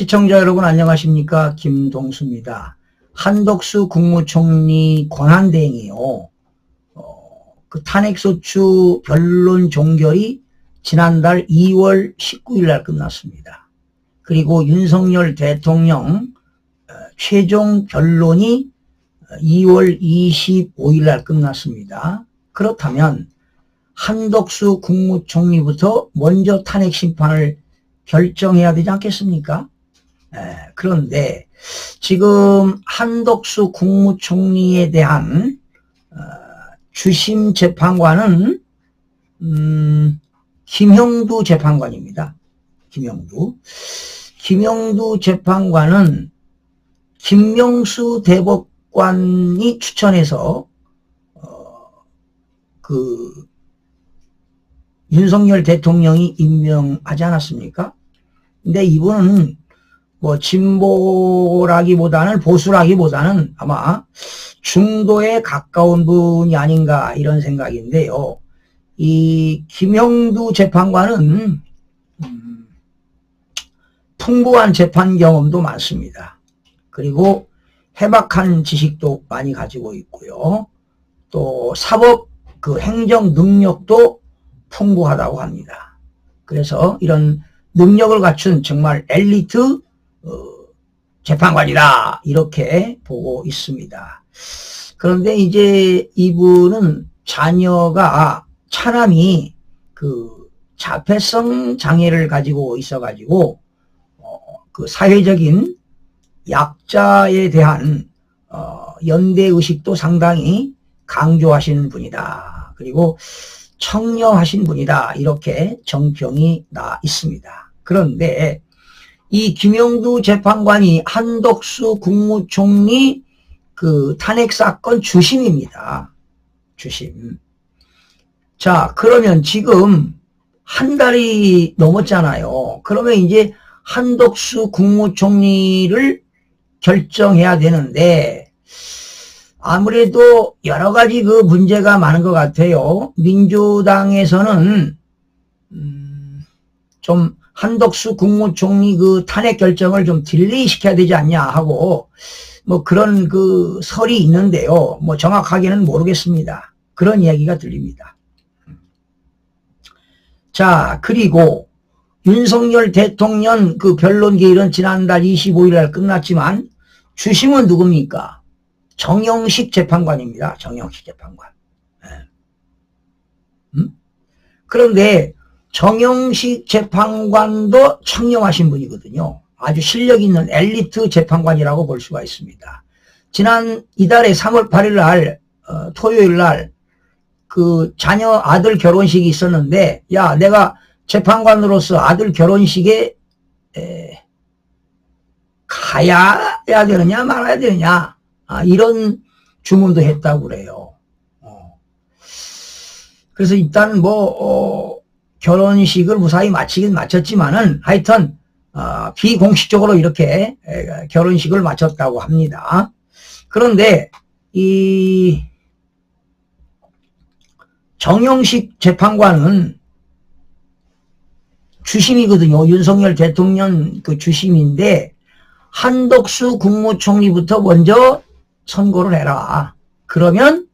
시청자 여러분 안녕하십니까? 김동수입니다. 한덕수 국무총리 권한대행이요. 그 탄핵소추 변론 종결이 지난달 2월 19일 날 끝났습니다. 그리고 윤석열 대통령 최종 변론이 2월 25일 날 끝났습니다. 그렇다면 한덕수 국무총리부터 먼저 탄핵 심판을 결정해야 되지 않겠습니까? 그런데 지금 한덕수 국무총리에 대한 주심 재판관은 김형두 재판관입니다. 김형두 재판관은 김명수 대법관이 추천해서 윤석열 대통령이 임명하지 않았습니까? 근데 이분은 뭐 진보라기보다는 보수라기보다는 아마 중도에 가까운 분이 아닌가 이런 생각인데요. 이 김형두 재판관은 풍부한 재판 경험도 많습니다. 그리고 해박한 지식도 많이 가지고 있고요. 또 사법 행정 능력도 풍부하다고 합니다. 그래서 이런 능력을 갖춘 정말 엘리트 재판관이다 이렇게 보고 있습니다. 그런데 이제 이분은 차남이 자폐성 장애를 가지고 있어가지고 사회적인 약자에 대한 연대의식도 상당히 강조하시는 분이다. 그리고 청렴하신 분이다. 이렇게 정평이 나 있습니다. 그런데 이 김형두 재판관이 한덕수 국무총리 탄핵 사건 주심입니다. 주심. 자, 그러면 지금 한 달이 넘었잖아요. 그러면 이제 한덕수 국무총리를 결정해야 되는데 아무래도 여러 가지 문제가 많은 것 같아요. 민주당에서는 좀 한덕수 국무총리 탄핵 결정을 좀 딜레이 시켜야 되지 않냐 하고 뭐 그런 설이 있는데요. 뭐 정확하게는 모르겠습니다. 그런 이야기가 들립니다. 자, 그리고 윤석열 대통령 변론 기일은 지난달 25일 날 끝났지만 주심은 누굽니까? 정영식 재판관입니다. 정영식 재판관. 그런데 정영식 재판관도 청렴하신 분이거든요. 아주 실력 있는 엘리트 재판관이라고 볼 수가 있습니다. 이달에 3월 8일 날 토요일 날 자녀 아들 결혼식이 있었는데 야 내가 재판관으로서 아들 결혼식에 가야 되느냐 말아야 되느냐 이런 주문도 했다고 그래요. 그래서 일단 결혼식을 무사히 마치긴 마쳤지만은 하여튼 비공식적으로 이렇게 결혼식을 마쳤다고 합니다. 그런데 이 정영식 재판관은 주심이거든요. 윤석열 대통령 주심인데 한덕수 국무총리부터 먼저 선고를 해라. 그러면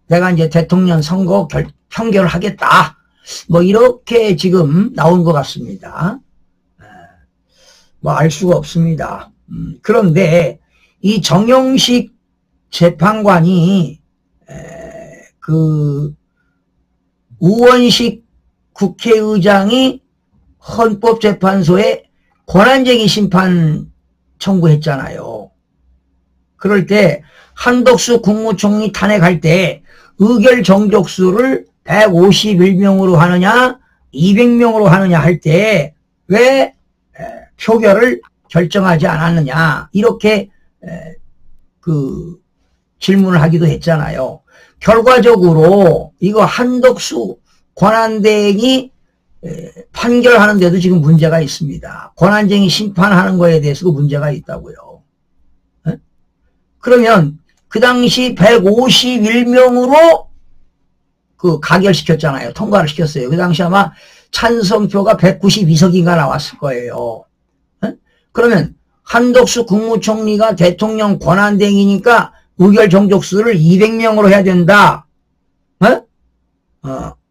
내가 이제 대통령 선거 평결을 하겠다. 뭐 이렇게 지금 나온 것 같습니다. 뭐 알 수가 없습니다. 그런데 이 정영식 재판관이 우원식 국회의장이 헌법재판소에 권한쟁의 심판 청구했잖아요. 그럴 때 한덕수 국무총리 탄핵할 때 의결 정족수를 151명으로 하느냐 200명으로 하느냐 할 때 왜 표결을 결정하지 않았느냐 이렇게 질문을 하기도 했잖아요. 결과적으로 이거 한덕수 권한대행이 판결하는데도 지금 문제가 있습니다. 권한쟁의 심판하는 거에 대해서도 문제가 있다고요. 그러면 그 당시 151명으로 가결시켰잖아요. 통과를 시켰어요. 그 당시 아마 찬성표가 192석인가 나왔을 거예요. 그러면 한덕수 국무총리가 대통령 권한대행이니까 의결 정족수를 200명으로 해야 된다.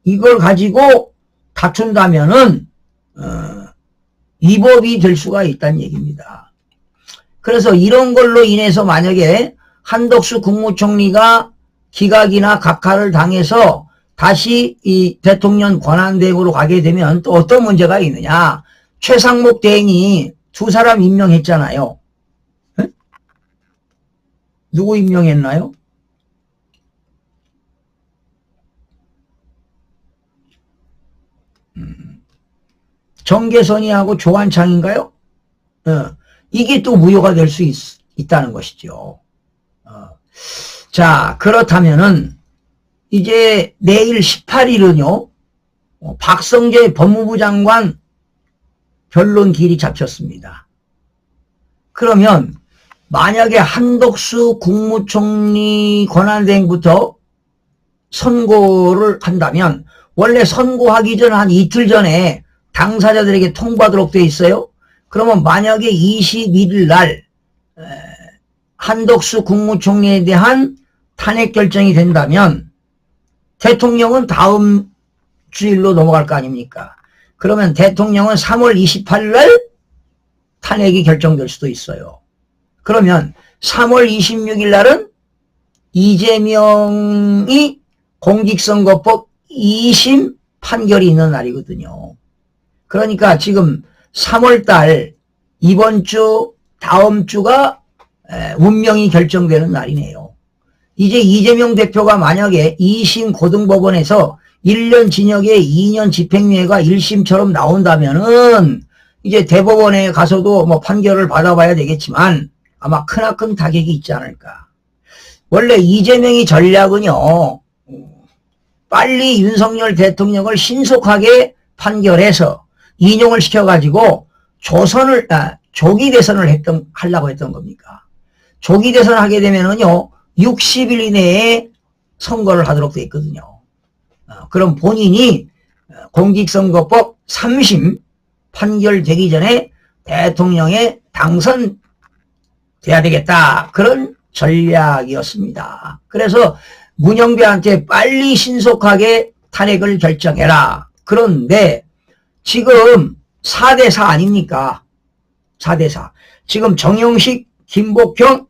이걸 가지고 다툰다면은 위법이 될 수가 있다는 얘기입니다. 그래서 이런 걸로 인해서 만약에 한덕수 국무총리가 기각이나 각하를 당해서 다시 이 대통령 권한대행으로 가게 되면 또 어떤 문제가 있느냐. 최상목 대행이 두 사람 임명했잖아요. 에? 누구 임명했나요? 정계선이하고 조한창인가요? 이게 또 무효가 될 수 있다는 것이죠. 자, 그렇다면은 이제 내일 18일은요 박성재 법무부 장관 변론 기일이 잡혔습니다. 그러면 만약에 한덕수 국무총리 권한대행부터 선고를 한다면 원래 선고하기 전 한 이틀 전에 당사자들에게 통보하도록 되어 있어요. 그러면 만약에 21일 날 한덕수 국무총리에 대한 탄핵 결정이 된다면 대통령은 다음 주일로 넘어갈 거 아닙니까? 그러면 대통령은 3월 28일 날 탄핵이 결정될 수도 있어요. 그러면 3월 26일 날은 이재명이 공직선거법 2심 판결이 있는 날이거든요. 그러니까 지금 3월 달 이번 주 다음 주가 운명이 결정되는 날이네요. 이제 이재명 대표가 만약에 2심 고등법원에서 1년 징역에 2년 집행유예가 1심처럼 나온다면은 이제 대법원에 가서도 뭐 판결을 받아봐야 되겠지만 아마 크나큰 타격이 있지 않을까. 원래 이재명의 전략은요, 빨리 윤석열 대통령을 신속하게 판결해서 인용을 시켜가지고 조기 대선을 하려고 했던 겁니까? 조기 대선을 하게 되면은요, 60일 이내에 선거를 하도록 돼 있거든요. 그럼 본인이 공직선거법 3심 판결되기 전에 대통령에 당선돼야 되겠다. 그런 전략이었습니다. 그래서 문영배한테 빨리 신속하게 탄핵을 결정해라. 그런데 지금 4대4 아닙니까? 4대4. 지금 정영식, 김복형,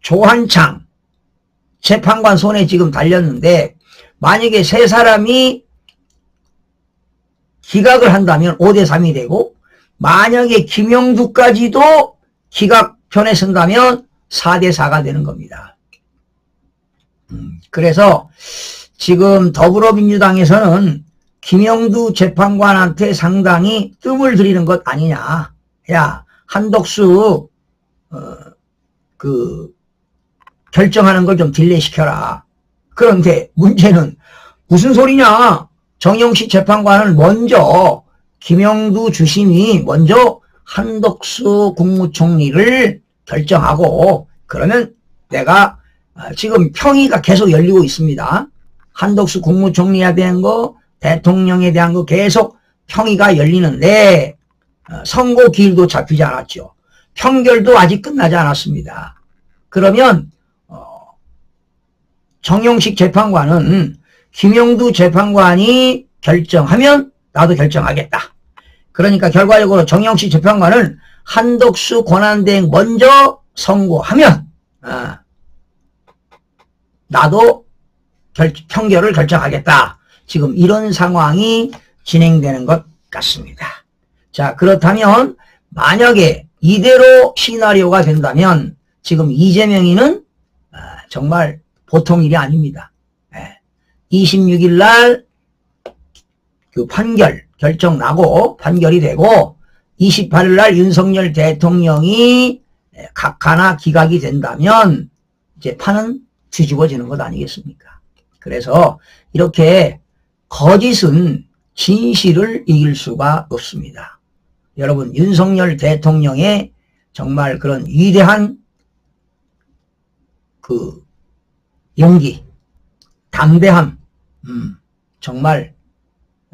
조한창 재판관 손에 지금 달렸는데 만약에 세 사람이 기각을 한다면 5대3이 되고 만약에 김영두까지도 기각 편에 선다면 4대4가 되는 겁니다. 그래서 지금 더불어민주당에서는 김영두 재판관한테 상당히 뜸을 들이는 것 아니냐. 야, 한덕수 결정하는 걸 좀 딜레이시켜라. 그런데 문제는 무슨 소리냐. 정영식 재판관은 먼저 김영두 주심이 먼저 한덕수 국무총리를 결정하고 그러면 내가 지금 평의가 계속 열리고 있습니다. 한덕수 국무총리에 대한 거 대통령에 대한 거 계속 평의가 열리는데 선고 기일도 잡히지 않았죠. 판결도 아직 끝나지 않았습니다. 그러면 정영식 재판관은 김영두 재판관이 결정하면 나도 결정하겠다. 그러니까 결과적으로 정영식 재판관은 한덕수 권한대행 먼저 선고하면 나도 판결을 결정하겠다. 지금 이런 상황이 진행되는 것 같습니다. 자, 그렇다면 만약에 이대로 시나리오가 된다면 지금 이재명이는 정말 보통 일이 아닙니다. 26일 날 그 결정 나고 판결이 되고 28일 날 윤석열 대통령이 각하나 기각이 된다면 이제 판은 뒤집어지는 것 아니겠습니까? 그래서 이렇게 거짓은 진실을 이길 수가 없습니다. 여러분, 윤석열 대통령의 정말 그런 위대한 그 용기, 담대함, 정말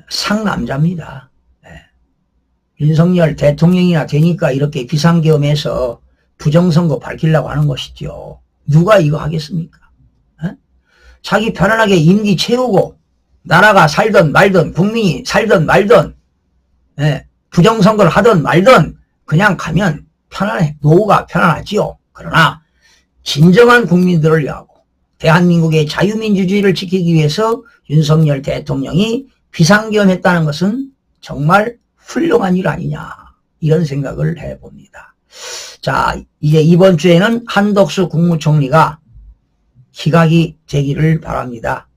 상남자입니다. 윤석열 대통령이나 되니까 이렇게 비상계엄해서 부정선거 밝히려고 하는 것이죠. 누가 이거 하겠습니까? 에? 자기 편안하게 임기 채우고 나라가 살든 말든 국민이 살든 말든 부정선거를 하든 말든 그냥 가면 편안해. 노후가 편안하지요. 그러나 진정한 국민들을 위하고 대한민국의 자유민주주의를 지키기 위해서 윤석열 대통령이 비상계엄했다는 것은 정말 훌륭한 일 아니냐 이런 생각을 해봅니다. 자, 이제 이번 주에는 한덕수 국무총리가 기각이 되기를 바랍니다.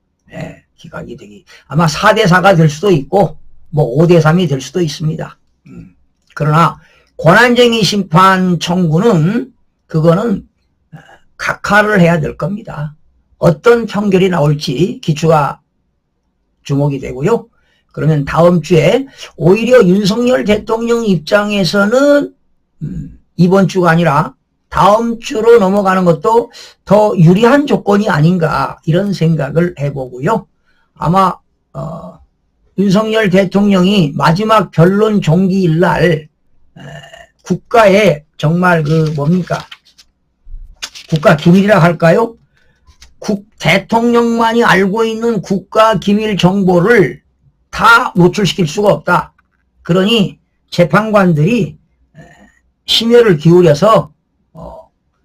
기각이 되기. 아마 4대4가 될 수도 있고 뭐 5대3이 될 수도 있습니다. 그러나 권한쟁의 심판 청구는 그거는 각하를 해야 될 겁니다. 어떤 판결이 나올지 기추가 주목이 되고요. 그러면 다음 주에 오히려 윤석열 대통령 입장에서는 이번 주가 아니라 다음 주로 넘어가는 것도 더 유리한 조건이 아닌가 이런 생각을 해보고요. 아마 윤석열 대통령이 마지막 변론 종기일 날 국가에 정말 국가 기밀이라 할까요? 대통령만이 알고 있는 국가 기밀 정보를 다 노출시킬 수가 없다. 그러니 재판관들이 심혈을 기울여서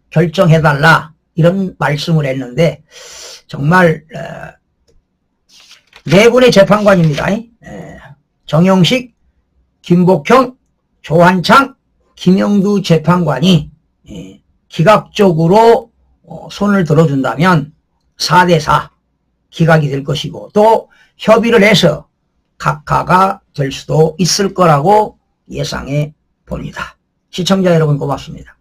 결정해달라 이런 말씀을 했는데 정말 네 분의 재판관입니다. 정영식, 김복형, 조한창, 김영두 재판관이 기각적으로 손을 들어준다면 4대4 기각이 될 것이고 또 협의를 해서 각하가 될 수도 있을 거라고 예상해 봅니다. 시청자 여러분 고맙습니다.